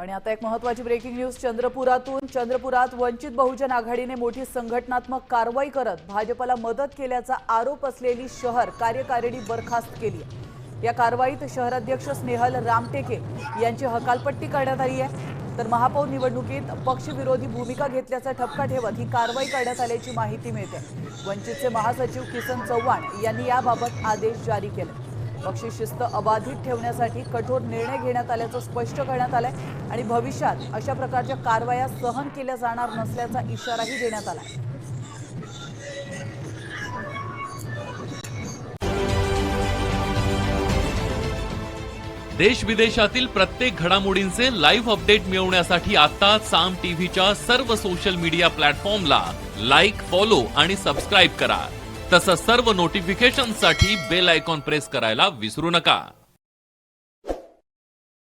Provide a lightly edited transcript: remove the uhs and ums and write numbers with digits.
आणि आता एक महत्त्वाची ब्रेकिंग न्यूज चंद्रपुरात वंचित बहुजन आघाडीने मोठी संघटनात्मक कारवाई करत भाजपला मदत केल्याचा आरोप असलेली शहर कार्यकारिणी बरखास्त केली आहे। या कारवाईत शहराध्यक्ष स्नेहल रामटेके यांची हकालपट्टी करण्यात आली आहे। तर महापौर निवडणुकीत पक्षविरोधी भूमिका घेतल्याचा ठपका ठेवत ही कारवाई करण्यात आल्याची माहिती मिळते। वंचितचे महासचिव किसन चव्हाण यांनी याबाबत आदेश जारी केले। पक्षी शिस्त अबाधित ठेवण्यासाठी कठोर निर्णय घेण्यात आल्याचं स्पष्ट करण्यात आलंय आणि भविष्यात अशा प्रकारच्या कारवाया सहन केल्या जाणार नसल्याचा इशाराही देण्यात आलाय। देश विदेशातील प्रत्येक घडामोडींचे लाईव्ह अपडेट मिळवण्यासाठी आता साम टीव्हीच्या सर्व सोशल मीडिया प्लॅटफॉर्मला लाईक, फॉलो आणि सबस्क्राईब करा। तसंच सर्व नोटिफिकेशनसाठी बेल आयकॉन प्रेस करायला विसरू नका।